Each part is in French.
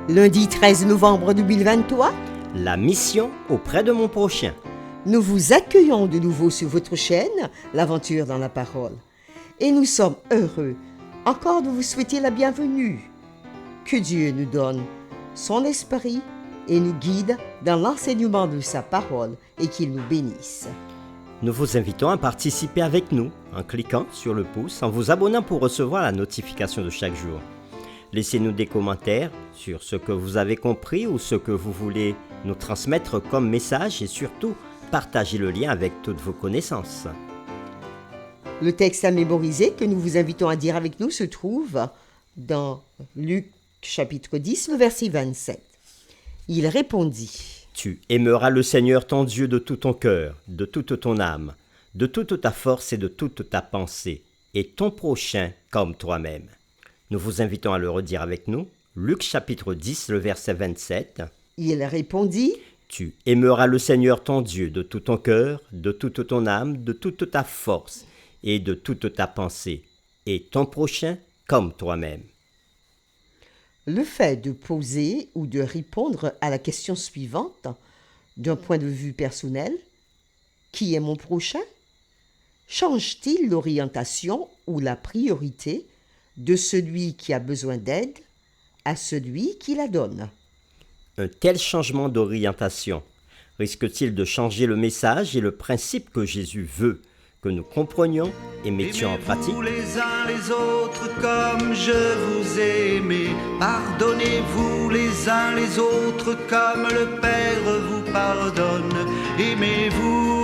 Lundi 13 novembre 2023, La mission auprès de mon prochain. nous vous accueillons de nouveau sur votre chaîne, l'Aventure dans la Parole. Et nous sommes heureux encore de vous souhaiter la bienvenue. Que Dieu nous donne son esprit et nous guide dans l'enseignement de sa parole et qu'il nous bénisse. Nous vous invitons à participer avec nous en cliquant sur le pouce, en vous abonnant pour recevoir la notification de chaque jour. Laissez-nous des commentaires sur ce que vous avez compris ou ce que vous voulez nous transmettre comme message et surtout, partagez le lien avec toutes vos connaissances. Le texte à mémoriser que nous vous invitons à dire avec nous se trouve dans Luc chapitre 10, le verset 27. Il répondit: Tu aimeras le Seigneur ton Dieu de tout ton cœur, de toute ton âme, de toute ta force et de toute ta pensée, et ton prochain comme toi-même. Nous vous invitons à le redire avec nous. Luc chapitre 10, le verset 27. Il répondit: Tu aimeras le Seigneur ton Dieu de tout ton cœur, de toute ton âme, de toute ta force et de toute ta pensée, et ton prochain comme toi-même. Le fait de poser ou de répondre à la question suivante, d'un point de vue personnel, qui est mon prochain, change-t-il l'orientation ou la priorité de celui qui a besoin d'aide à celui qui la donne? Un tel changement d'orientation risque-t-il de changer le message et le principe que Jésus veut que nous comprenions et mettions en pratique? Aimez-vous les uns les autres comme je vous ai aimé. Pardonnez-vous les uns les autres comme le Père vous pardonne. Aimez-vous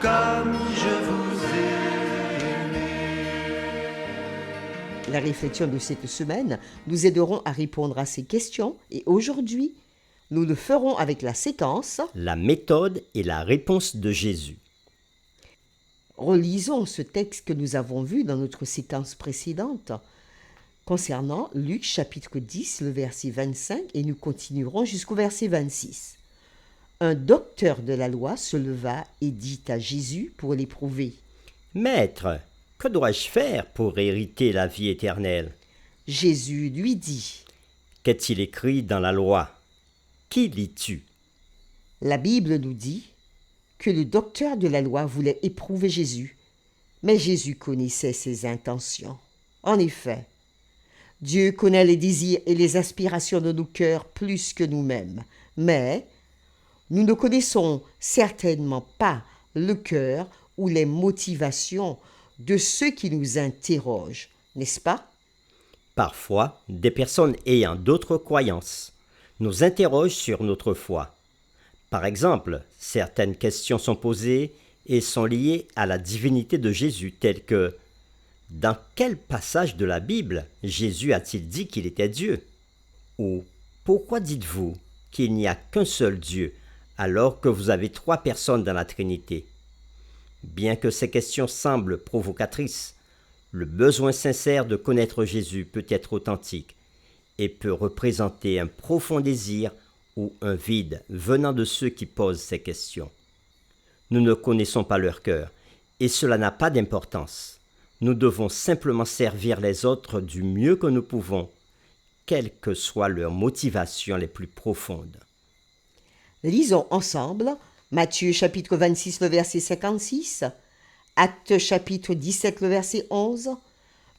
comme je vous ai aimé. La réflexion de cette semaine nous aideront à répondre à ces questions et aujourd'hui, nous le ferons avec la séquence. La méthode et la réponse de Jésus. Relisons ce texte que nous avons vu dans notre séquence précédente concernant Luc chapitre 10, le verset 25, et nous continuerons jusqu'au verset 26. Un docteur de la loi se leva et dit à Jésus pour l'éprouver: Maître, que dois-je faire pour hériter la vie éternelle? Jésus lui dit: Qu'est-il écrit dans la loi? Qui lis-tu? La Bible nous dit que le docteur de la loi voulait éprouver Jésus, mais Jésus connaissait ses intentions. En effet, Dieu connaît les désirs et les aspirations de nos cœurs plus que nous-mêmes, mais nous ne connaissons certainement pas le cœur ou les motivations de ceux qui nous interrogent, n'est-ce pas? Parfois, des personnes ayant d'autres croyances nous interrogent sur notre foi. Par exemple, certaines questions sont posées et sont liées à la divinité de Jésus, telles que: dans quel passage de la Bible Jésus a-t-il dit qu'il était Dieu? Ou pourquoi dites-vous qu'il n'y a qu'un seul Dieu alors que vous avez 3 personnes dans la Trinité? Bien que ces questions semblent provocatrices, le besoin sincère de connaître Jésus peut être authentique et peut représenter un profond désir ou un vide venant de ceux qui posent ces questions. Nous ne connaissons pas leur cœur et cela n'a pas d'importance. Nous devons simplement servir les autres du mieux que nous pouvons, quelles que soient leurs motivations les plus profondes. Lisons ensemble Matthieu chapitre 26, le verset 56, Actes chapitre 17, le verset 11,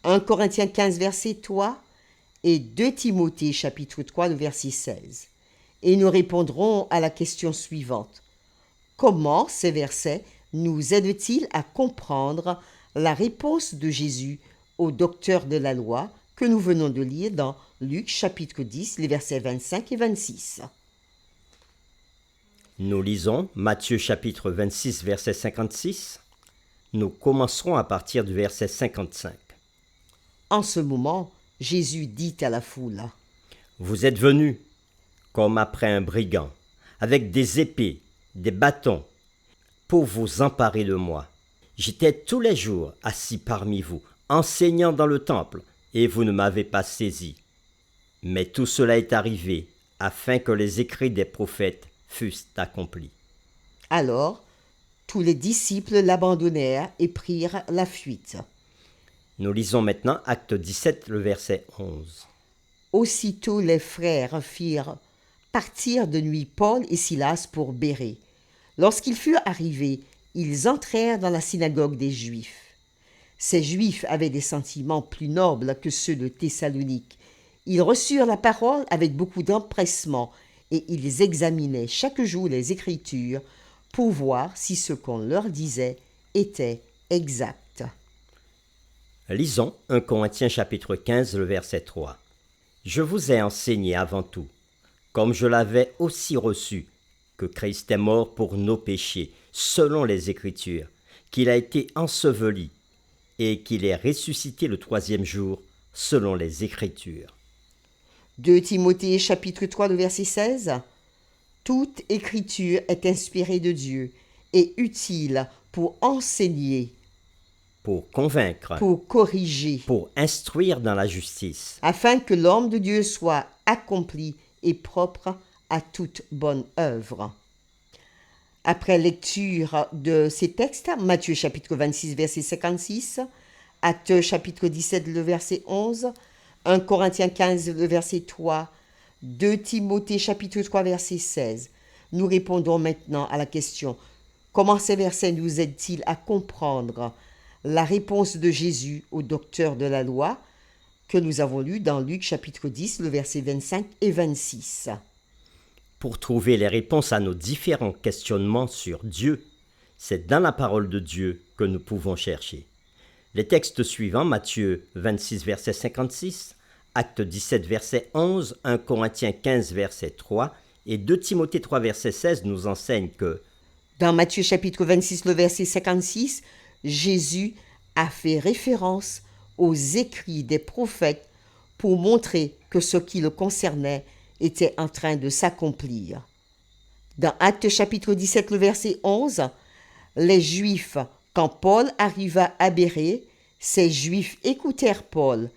1 Corinthiens 15, verset 3 et 2 Timothée chapitre 3, le verset 16. Et nous répondrons à la question suivante: comment ces versets nous aident-ils à comprendre la réponse de Jésus au docteur de la loi que nous venons de lire dans Luc chapitre 10, les versets 25 et 26? Nous lisons Matthieu chapitre 26, verset 56. Nous commencerons à partir du verset 55. En ce moment, Jésus dit à la foule: Vous êtes venus comme après un brigand, avec des épées, des bâtons, pour vous emparer de moi. J'étais tous les jours assis parmi vous, enseignant dans le temple, et vous ne m'avez pas saisi. Mais tout cela est arrivé, afin que les écrits des prophètes fussent accomplis. Alors, tous les disciples l'abandonnèrent et prirent la fuite. Nous lisons maintenant Acte 17, le verset 11. Aussitôt les frères firent partir de nuit Paul et Silas pour Bérée. Lorsqu'ils furent arrivés, ils entrèrent dans la synagogue des Juifs. Ces Juifs avaient des sentiments plus nobles que ceux de Thessalonique. Ils reçurent la parole avec beaucoup d'empressement et ils examinaient chaque jour les Écritures pour voir si ce qu'on leur disait était exact. Lisons 1 Corinthiens chapitre 15, le verset 3. Je vous ai enseigné avant tout, comme je l'avais aussi reçu, que Christ est mort pour nos péchés, selon les Écritures, qu'il a été enseveli et qu'il est ressuscité le troisième jour, selon les Écritures. 2 Timothée chapitre 3, le verset 16. Toute écriture est inspirée de Dieu et utile pour enseigner, Pour convaincre, pour corriger, pour instruire dans la justice, afin que l'homme de Dieu soit accompli et propre à toute bonne œuvre. Après lecture de ces textes, Matthieu chapitre 26, verset 56, Actes chapitre 17, le verset 11, 1 Corinthiens 15, le verset 3, 2 Timothée chapitre 3, verset 16. Nous répondons maintenant à la question: comment ces versets nous aident-ils à comprendre la réponse de Jésus au docteur de la loi que nous avons lu dans Luc chapitre 10, le verset 25 et 26. pour trouver les réponses à nos différents questionnements sur Dieu. C'est dans la parole de Dieu que nous pouvons chercher. Les textes suivants, Matthieu 26, verset 56, Acte 17, verset 11, 1 Corinthiens 15, verset 3 et 2 Timothée 3, verset 16 nous enseignent que Dans Matthieu chapitre 26, le verset 56, Jésus a fait référence aux écrits des prophètes pour montrer que ce qui le concernait était en train de s'accomplir. Dans Actes chapitre 17, le verset 11, les Juifs, quand Paul arriva à Bérée, ces Juifs écoutèrent Paul,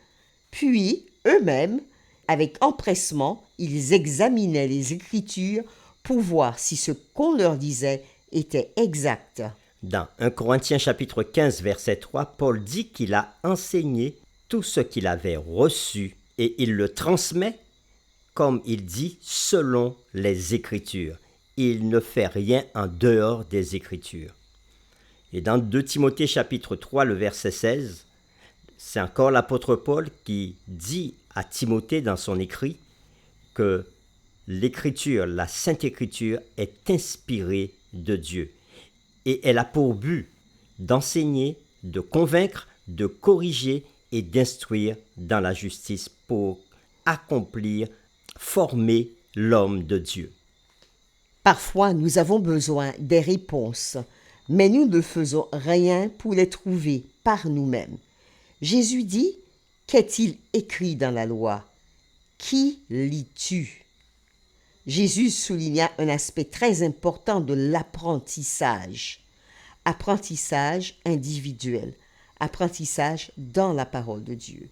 puis eux-mêmes, avec empressement, ils examinaient les Écritures pour voir si ce qu'on leur disait était exact. dans 1 Corinthiens chapitre 15, verset 3, Paul dit qu'il a enseigné tout ce qu'il avait reçu et il le transmet, comme il dit, selon les Écritures. Il ne fait rien en dehors des Écritures. Et dans 2 Timothée chapitre 3, le verset 16, c'est encore l'apôtre Paul qui dit à Timothée dans son écrit que l'Écriture, la Sainte Écriture, est inspirée de Dieu. Et elle a pour but d'enseigner, de convaincre, de corriger et d'instruire dans la justice pour accomplir, former l'homme de Dieu. Parfois, nous avons besoin des réponses, mais nous ne faisons rien pour les trouver par nous-mêmes. Jésus dit: qu'est-il écrit dans la loi? Qui lis-tu? Jésus souligna un aspect très important de l'apprentissage. Apprentissage individuel, apprentissage dans la parole de Dieu.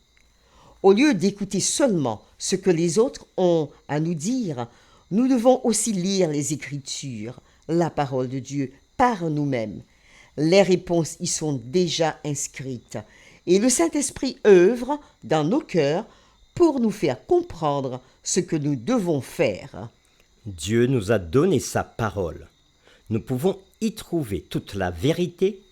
Au lieu d'écouter seulement ce que les autres ont à nous dire, nous devons aussi lire les Écritures, la parole de Dieu, par nous-mêmes. Les réponses y sont déjà inscrites et le Saint-Esprit œuvre dans nos cœurs pour nous faire comprendre ce que nous devons faire. Dieu nous a donné sa parole. Nous pouvons y trouver toute la vérité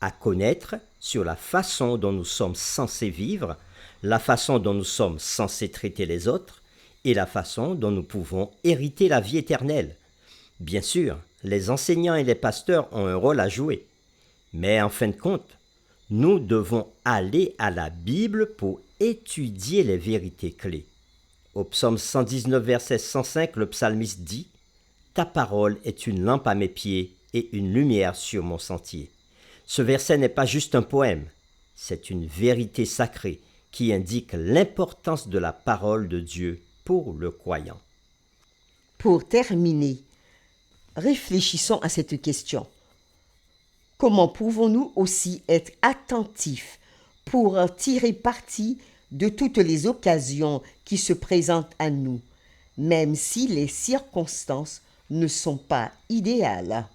à connaître sur la façon dont nous sommes censés vivre, la façon dont nous sommes censés traiter les autres et la façon dont nous pouvons hériter la vie éternelle. Bien sûr, les enseignants et les pasteurs ont un rôle à jouer, mais en fin de compte, nous devons aller à la Bible pour étudier les vérités clés. Au psaume 119, verset 105, le psalmiste dit « Ta parole est une lampe à mes pieds et une lumière sur mon sentier. » Ce verset n'est pas juste un poème, c'est une vérité sacrée qui indique l'importance de la parole de Dieu pour le croyant. Pour terminer, réfléchissons à cette question. Comment pouvons-nous aussi être attentifs pour tirer parti de toutes les occasions qui se présentent à nous, même si les circonstances ne sont pas idéales?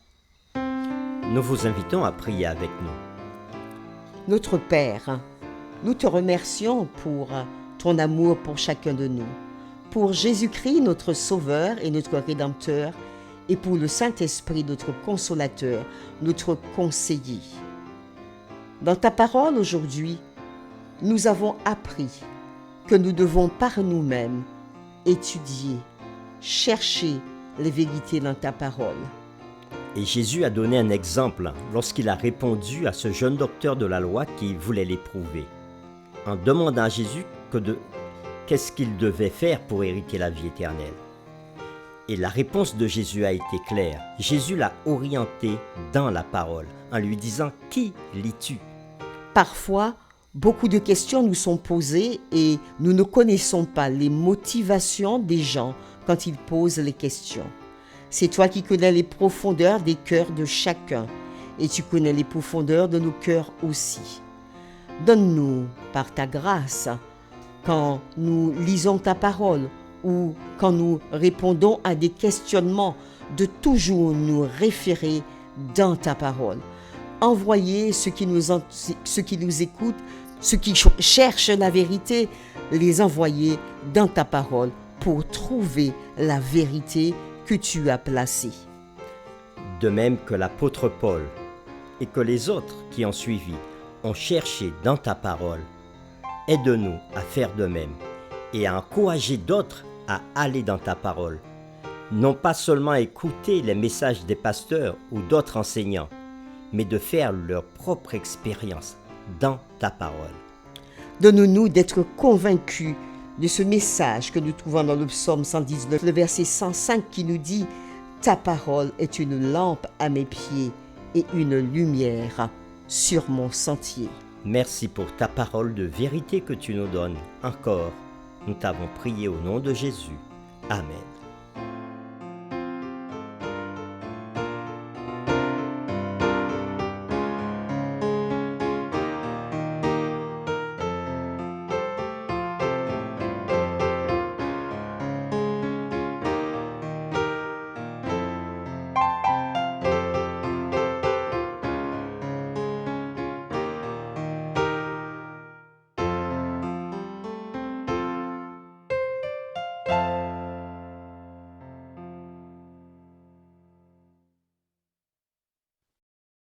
Nous vous invitons à prier avec nous. Notre Père, Nous te remercions pour ton amour pour chacun de nous, pour Jésus-Christ, notre Sauveur et notre Rédempteur, et pour le Saint-Esprit, notre Consolateur, notre Conseiller. Dans ta parole aujourd'hui, nous avons appris que nous devons par nous-mêmes étudier, chercher les vérités dans ta parole. Et Jésus a donné un exemple lorsqu'il a répondu à ce jeune docteur de la loi qui voulait l'éprouver, en demandant à Jésus qu'est-ce qu'il devait faire pour hériter la vie éternelle. Et la réponse de Jésus a été claire. Jésus l'a orienté dans la parole, en lui disant « Qui lis-tu » Parfois, beaucoup de questions nous sont posées et nous ne connaissons pas les motivations des gens quand ils posent les questions. C'est toi qui connais les profondeurs des cœurs de chacun et tu connais les profondeurs de nos cœurs aussi. Donne-nous, par ta grâce, quand nous lisons ta parole ou quand nous répondons à des questionnements, de toujours nous référer dans ta parole. Envoyer ceux qui nous écoutent, ceux qui cherchent la vérité, les envoyer dans ta parole pour trouver la vérité que tu as placée. De même que l'apôtre Paul et que les autres qui ont suivi ont cherché dans ta parole, aide-nous à faire de même et à encourager d'autres à aller dans ta parole. Non pas seulement écouter les messages des pasteurs ou d'autres enseignants, mais de faire leur propre expérience dans ta parole. Donne-nous d'être convaincus de ce message que nous trouvons dans le psaume 119, le verset 105 qui nous dit « Ta parole est une lampe à mes pieds et une lumière sur mon sentier. » Merci pour ta parole de vérité que tu nous donnes. Encore, nous t'avons prié au nom de Jésus. Amen.